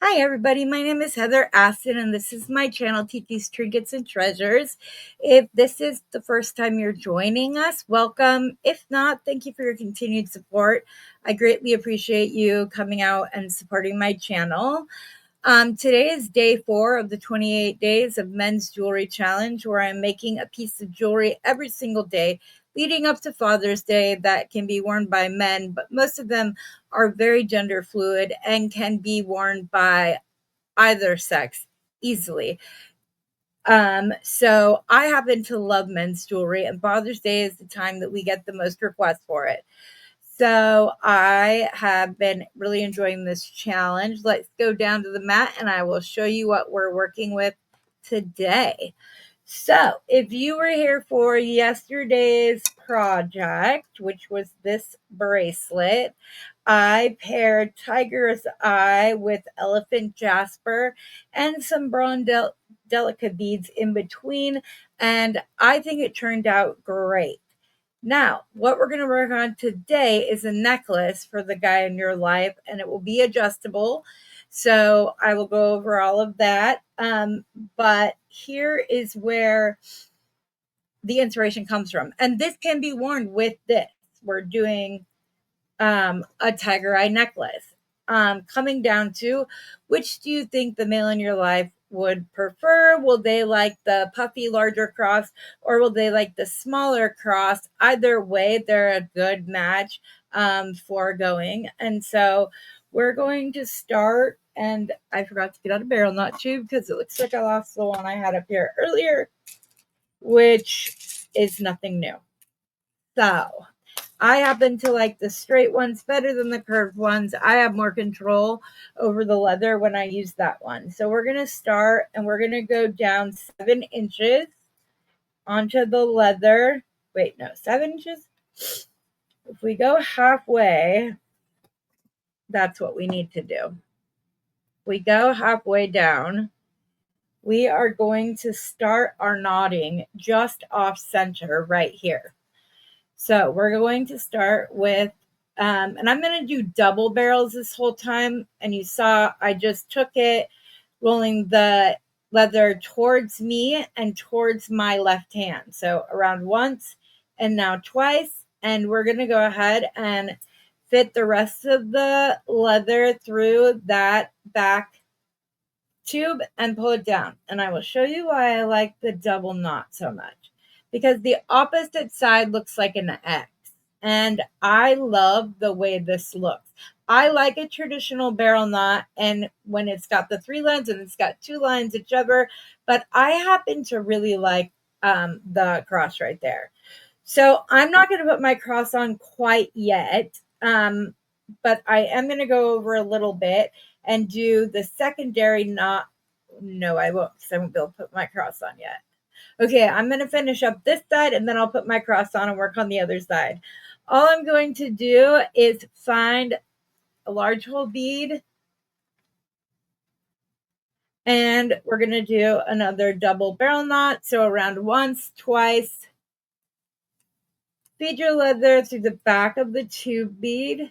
Hi everybody, my name is Heather Aston and this is my channel, Tiki's Trinkets and Treasures. If this is the first time you're joining us, welcome. If not, thank you for your continued support. I greatly appreciate you coming out and supporting my channel. Today is day 4 of the 28 days of Men's Jewelry Challenge, where I'm making a piece of jewelry every single day leading up to Father's Day that can be worn by men, but most of them are very gender fluid and can be worn by either sex easily. So I happen to love men's jewelry, and Father's Day is the time that we get the most requests for it. So I have been really enjoying this challenge. Let's go down to the mat and I will show you what we're working with today. So if you were here for yesterday's project, which was this bracelet, I paired Tiger's Eye with Elephant Jasper and some Bronze Delica beads in between, and I think it turned out great. Now, what we're going to work on today is a necklace for the guy in your life, and it will be adjustable. So I will go over all of that. But here is where the inspiration comes from. And this can be worn with this. We're doing a tiger eye necklace. Coming down to, which do you think the male in your life would prefer? Will they like the puffy, larger cross, or will they like the smaller cross? Either way, they're a good match for going. And so we're going to start. And I forgot to get out a barrel knot tube because it looks like I lost the one I had up here earlier, which is nothing new. So I happen to like the straight ones better than the curved ones. I have more control over the leather when I use that one. So we're going to start and we're going to go down 7 inches onto the leather. Wait, no, 7 inches. If we go halfway, that's what we need to do. If we go halfway down, we are going to start our knotting just off center right here. So we're going to start with, and I'm going to do double barrels this whole time. And you saw I just took it, rolling the leather towards me and towards my left hand. So around once and now twice. And we're going to go ahead and fit the rest of the leather through that back tube and pull it down. And I will show you why I like the double knot so much. Because the opposite side looks like an X. And I love the way this looks. I like a traditional barrel knot, and when it's got the 3 lines and it's got 2 lines each other, but I happen to really like the cross right there. So I'm not going to put my cross on quite yet, but I am going to go over a little bit and do the secondary knot. No, I won't, because I won't be able to put my cross on yet. Okay, I'm going to finish up this side and then I'll put my cross on and work on the other side. All I'm going to do is find a large hole bead, and we're going to do another double barrel knot. So around once, twice, feed your leather through the back of the tube bead,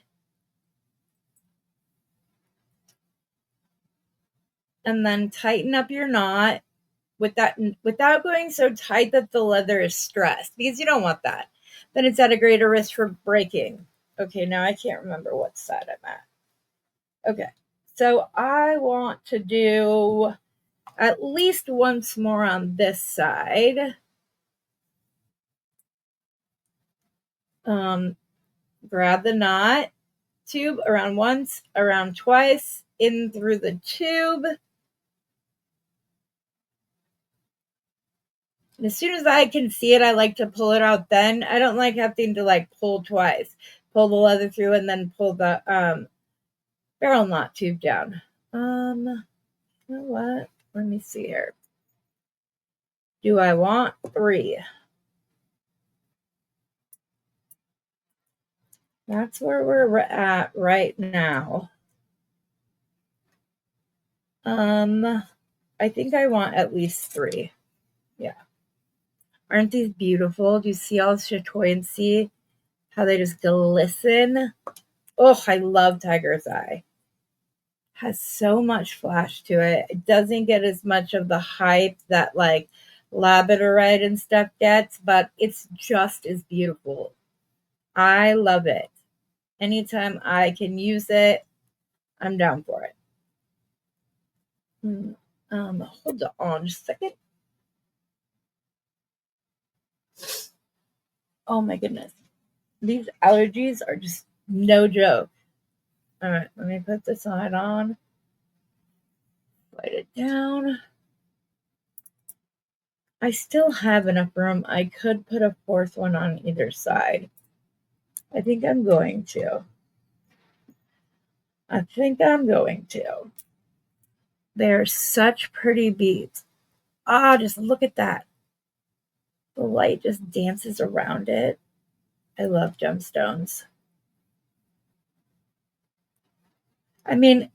and then tighten up your knot without going so tight that the leather is stressed, because you don't want that. Then it's at a greater risk for breaking. Okay, now I can't remember what side I'm at. Okay, so I want to do at least once more on this side. Grab the knot tube around once, around twice, in through the tube. And as soon as I can see it, I like to pull it out then. I don't like having to pull twice. Pull the leather through and then pull the barrel knot tube down. You know what? Let me see here. Do I want 3? That's where we're at right now. I think I want at least 3. Yeah. Aren't these beautiful? Do you see all the chatoyancy? How they just glisten? Oh, I love Tiger's Eye. has so much flash to it. It doesn't get as much of the hype that like labradorite and stuff gets, but it's just as beautiful. I love it. Anytime I can use it, I'm down for it. Hold on just a second. Oh my goodness. These allergies are just no joke. All right, let me put this side on. Write it down. I still have enough room. I could put a fourth one on either side. I think I'm going to. They're such pretty beads. Ah, just look at that. The light just dances around it. I love gemstones. I mean,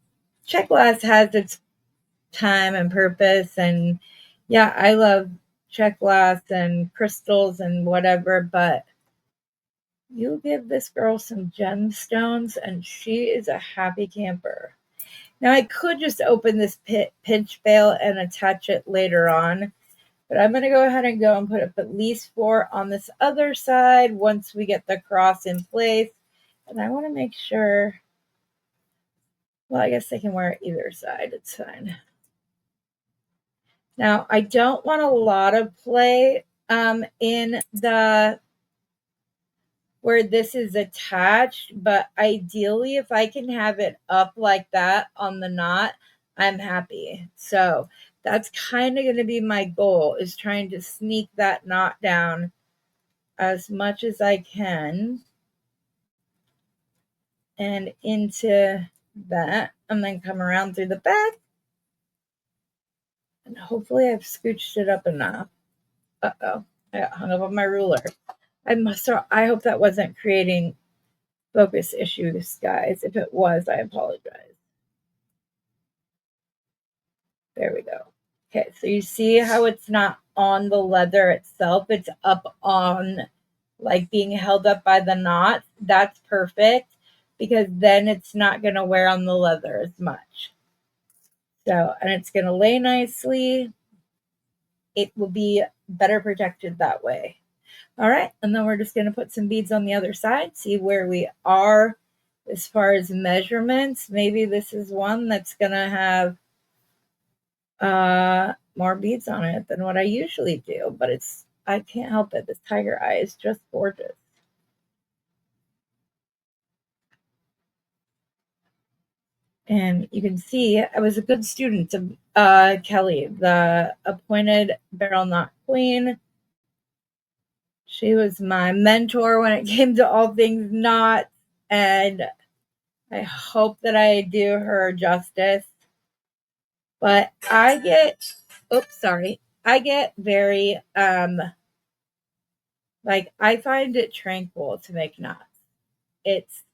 check glass has its time and purpose, and yeah, I love check glass and crystals and whatever, but you give this girl some gemstones and she is a happy camper. Now I could just open this pinch veil and attach it later on, but I'm going to go ahead and go and put up at least 4 on this other side once we get the cross in place. And I want to make sure, well, I guess they can wear it either side. It's fine. Now, I don't want a lot of play in the where this is attached, but ideally, if I can have it up like that on the knot, I'm happy. So that's kind of going to be my goal, is trying to sneak that knot down as much as I can and into that, and then come around through the back. And hopefully I've scooched it up enough. Uh-oh, I got hung up on my ruler. I hope that wasn't creating focus issues, guys. If it was, I apologize. There we go. Okay, so you see how it's not on the leather itself. It's up on, like, being held up by the knot. That's perfect, because then it's not going to wear on the leather as much. So, and it's going to lay nicely. It will be better protected that way. All right, and then we're just going to put some beads on the other side, see where we are as far as measurements. Maybe this is one that's going to have more beads on it than what I usually do, but I can't help it. This tiger eye is just gorgeous. And you can see I was a good student of Kelly, the appointed barrel knot queen. She was my mentor when it came to all things knots, and I hope that I do her justice. But I get very like, I find it tranquil to make knots. It's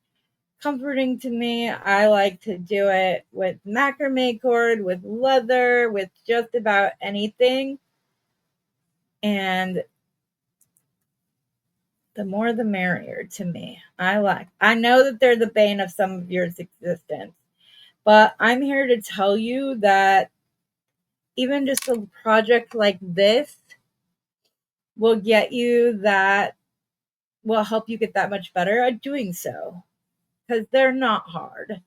comforting to me. I like to do it with macrame cord, with leather, with just about anything. And the more the merrier to me. I know that they're the bane of some of your existence, but I'm here to tell you that even just a project like this will help you get that much better at doing so, because they're not hard.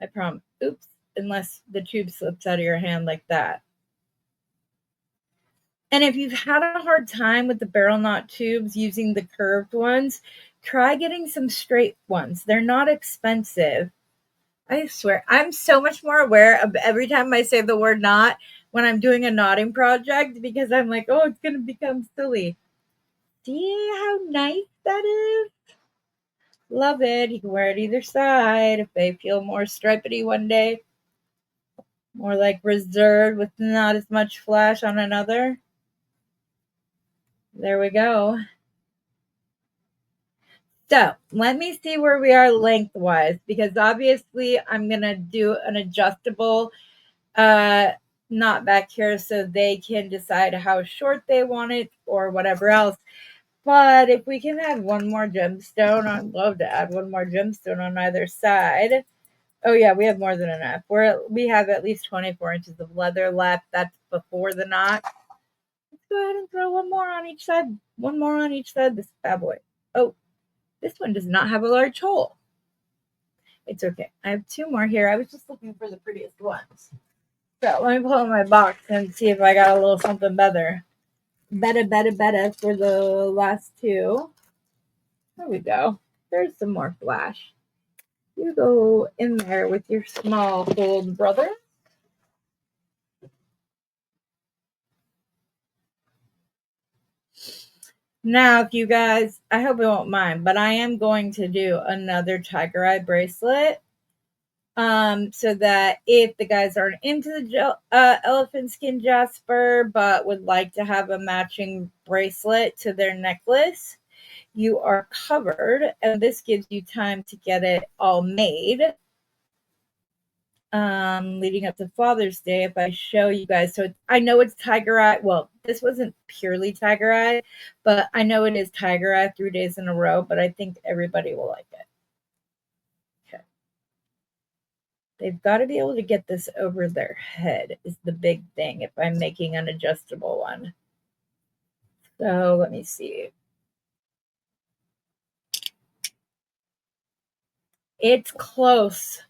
I promise. Oops, unless the tube slips out of your hand like that. And if you've had a hard time with the barrel knot tubes using the curved ones, try getting some straight ones. They're not expensive. I swear, I'm so much more aware of every time I say the word knot when I'm doing a knotting project, because I'm like, oh, it's going to become silly. See how nice that is? Love it. You can wear it either side if they feel more stripedy one day, more like reserved with not as much flash on another. There we go. So let me see where we are lengthwise, because obviously I'm going to do an adjustable knot back here so they can decide how short they want it or whatever else. But if we can add one more gemstone, I'd love to add one more gemstone on either side. Oh yeah, we have more than enough. We have at least 24 inches of leather left. That's before the knot. Let's go ahead and throw one more on each side. One more on each side. This bad boy. Oh, this one does not have a large hole. It's okay. I have two more here. I was just looking for the prettiest ones. So let me pull out my box and see if I got a little something better. Better for the last two. There we go. There's some more flash. You go in there with your small gold brother. Now, if you guys, I hope you won't mind, but I am going to do another tiger eye bracelet. So that if the guys aren't into the elephant skin jasper, but would like to have a matching bracelet to their necklace, you are covered. And this gives you time to get it all made. Leading up to Father's Day, if I show you guys, so I know it's tiger eye. Well, this wasn't purely tiger eye, but I know it is tiger eye 3 days in a row, but I think everybody will like it. Okay. They've got to be able to get this over their head is the big thing if I'm making an adjustable one. So let me see. It's close.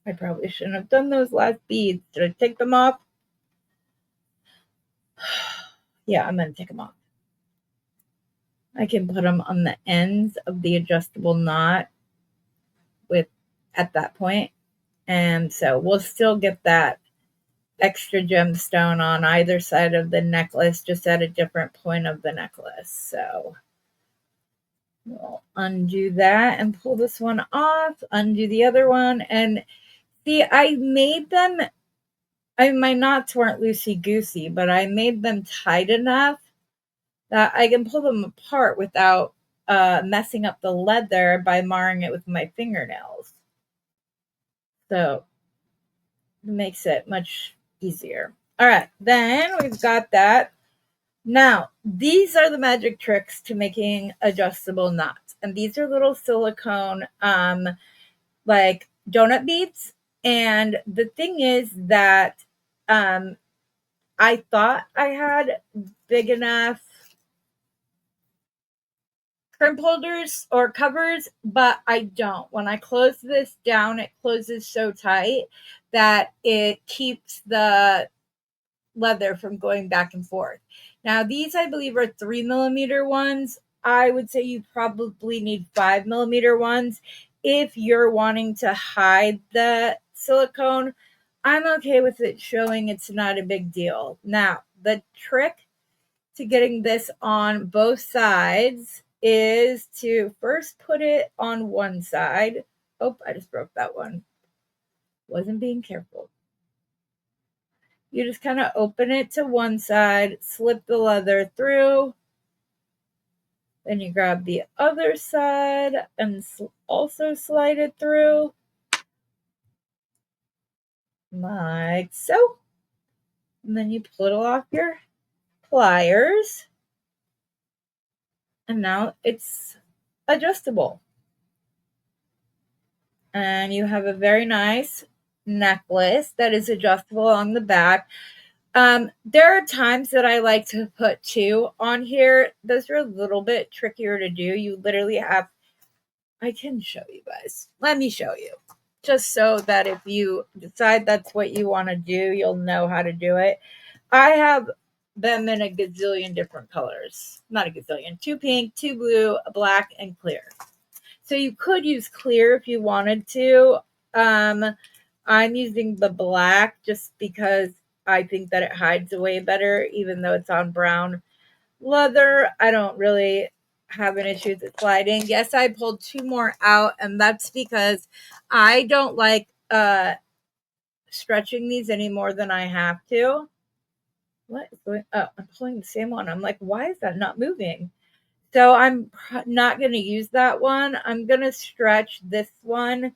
I probably shouldn't have done those last beads. Did I take them off? Yeah, I'm going to take them off. I can put them on the ends of the adjustable knot at that point. And so we'll still get that extra gemstone on either side of the necklace, just at a different point of the necklace. So we'll undo that and pull this one off, undo the other one. And see, I made them, my knots weren't loosey-goosey, but I made them tight enough that I can pull them apart without messing up the leather by marring it with my fingernails. So it makes it much easier. All right, then we've got that. Now, these are the magic tricks to making adjustable knots. And these are little silicone, like donut beads. And the thing is that I thought I had big enough crimp holders or covers, but I don't. When I close this down, it closes so tight that it keeps the leather from going back and forth. Now, these I believe are 3mm ones. I would say you probably need 5mm ones if you're wanting to hide the silicone. I'm okay with it showing, it's not a big deal. Now, the trick to getting this on both sides is to first put it on one side. Oh, I just broke that one. Wasn't being careful. You just kind of open it to one side, slip the leather through. Then you grab the other side and also slide it through. Like so. And then you pull it off your pliers. And now it's adjustable. And you have a very nice necklace that is adjustable on the back. There are times that I like to put two on here. Those are a little bit trickier to do. You literally have, I can show you guys. Let me show you. Just so that if you decide that's what you want to do, you'll know how to do it. I have them in a gazillion different colors. Not a gazillion. 2 pink, 2 blue, a black, and clear. So you could use clear if you wanted to. I'm using the black just because I think that it hides away better, even though it's on brown leather. I don't really have an issue with it sliding. Yes, I pulled 2 more out, and that's because I don't like stretching these any more than I have to. What is going? Oh, I'm pulling the same one. I'm like, why is that not moving? So I'm not going to use that one. I'm going to stretch this one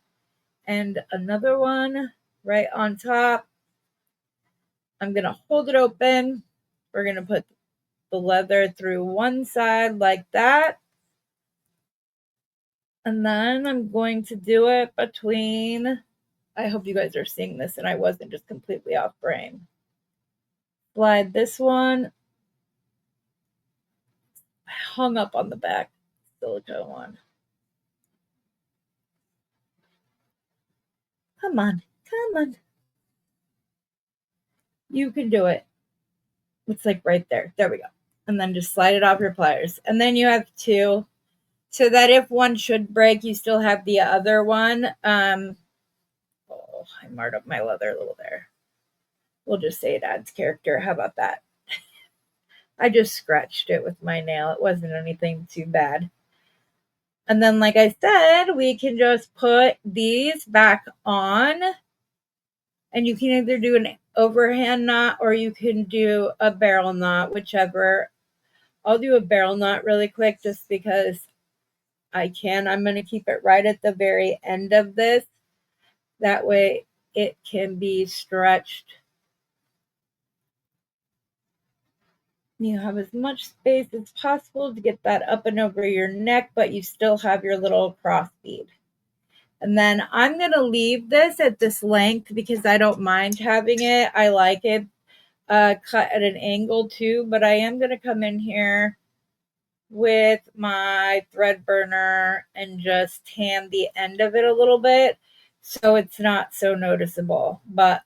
and another one right on top. I'm going to hold it open. We're going to put the leather through one side like that. And then I'm going to do it between I hope you guys are seeing this and I wasn't just completely off frame. Slide this one. I hung up on the back silicone one. Come on. Come on. You can do it. It's like right there. There we go. And then just slide it off your pliers. And then you have two, so that if one should break, you still have the other one. Oh, I marred up my leather a little there. We'll just say it adds character. How about that? I just scratched it with my nail. It wasn't anything too bad. And then, like I said, we can just put these back on. And you can either do an overhand knot or you can do a barrel knot, whichever. I'll do a barrel knot really quick just because I can. I'm going to keep it right at the very end of this. That way it can be stretched. You have as much space as possible to get that up and over your neck, but you still have your little cross bead. And then I'm going to leave this at this length because I don't mind having it. I like it cut at an angle too, but I am going to come in here with my thread burner and just tan the end of it a little bit so it's not so noticeable. But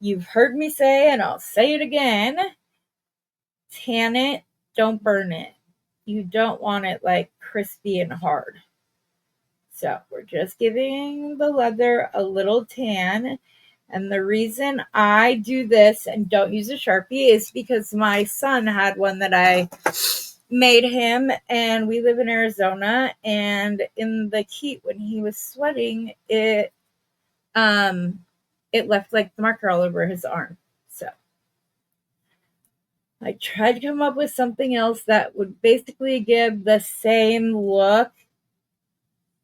you've heard me say, and I'll say it again, tan it, don't burn it. You don't want it like crispy and hard. So we're just giving the leather a little tan. And the reason I do this and don't use a Sharpie is because my son had one that I made him, and we live in Arizona, and in the heat when he was sweating, it left like the marker all over his arm. So I tried to come up with something else that would basically give the same look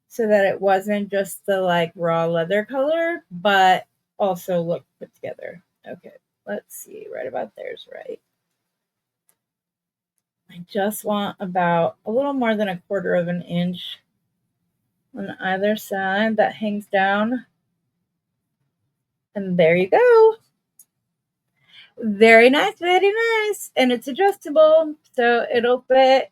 so that it wasn't just the like raw leather color, but also look put together. Okay, let's see. Right about there's right. I just want about a little more than 1/4 of an inch on either side that hangs down. And there you go. Very nice, very nice. And it's adjustable, so it'll fit.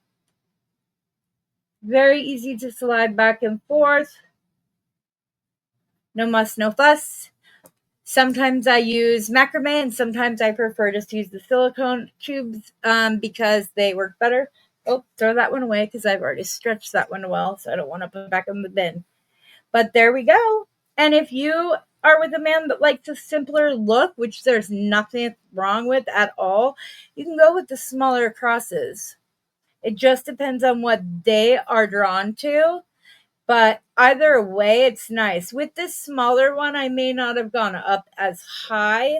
Very easy to slide back and forth. No muss, no fuss. Sometimes I use macrame and sometimes I prefer just to use the silicone tubes because they work better. Oh, throw that one away because I've already stretched that one well, so I don't want to put it back in the bin. But there we go. And if you are with a man that likes a simpler look, which there's nothing wrong with at all, you can go with the smaller crosses. It just depends on what they are drawn to. But either way, it's nice. With this smaller one, I may not have gone up as high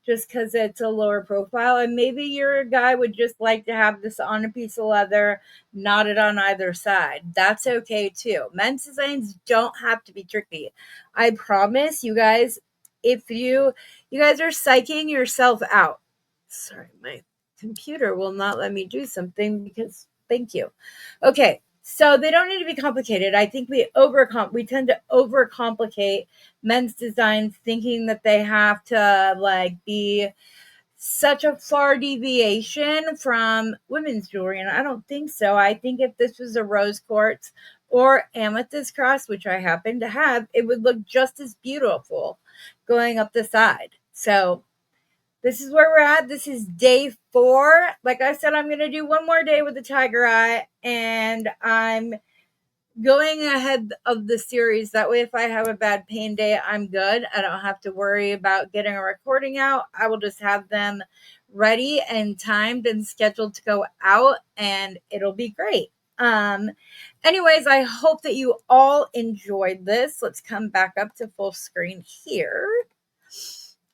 just because it's a lower profile. And maybe your guy would just like to have this on a piece of leather, knotted on either side. That's okay too. Men's designs don't have to be tricky. I promise you guys, if you guys are psyching yourself out. Sorry, my computer will not let me do something because thank you. Okay. So they don't need to be complicated. I think we tend to overcomplicate men's designs, thinking that they have to like be such a far deviation from women's jewelry, and I don't think so. I think if this was a rose quartz or amethyst cross, which I happen to have, it would look just as beautiful going up the side. So this is where we're at. This is day 4. Like I said, I'm going to do one more day with the tiger eye, and I'm going ahead of the series. That way, if I have a bad pain day, I'm good. I don't have to worry about getting a recording out. I will just have them ready and timed and scheduled to go out, and it'll be great. Anyways, I hope that you all enjoyed this. Let's come back up to full screen here.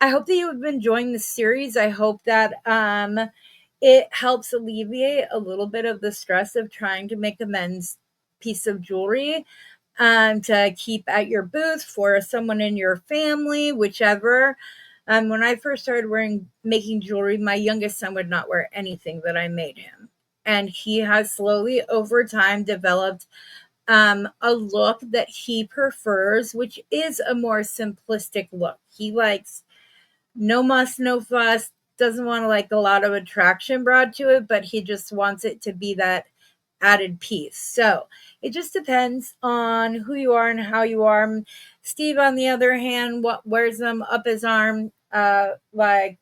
I hope that you have been enjoying the series. I hope that it helps alleviate a little bit of the stress of trying to make a men's piece of jewelry to keep at your booth for someone in your family, whichever. When I first started making jewelry, my youngest son would not wear anything that I made him. And he has slowly over time developed a look that he prefers, which is a more simplistic look. He likes no muss, no fuss, doesn't want to like a lot of attraction brought to it, but he just wants it to be that added piece. So it just depends on who you are and how you are. Steve, on the other hand, what wears them up his arm, like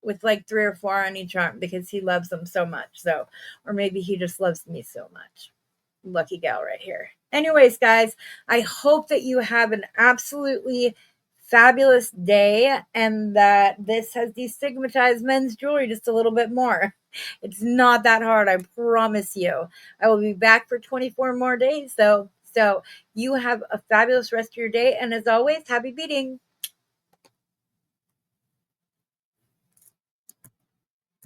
with like 3 or 4 on each arm because he loves them so much. So, or maybe he just loves me so much. Lucky gal right here. Anyways, guys, I hope that you have an absolutely fabulous day and that this has destigmatized men's jewelry just a little bit more. It's not that hard, I promise you. I will be back for 24 more days, though. So you have a fabulous rest of your day. And as always, happy beading.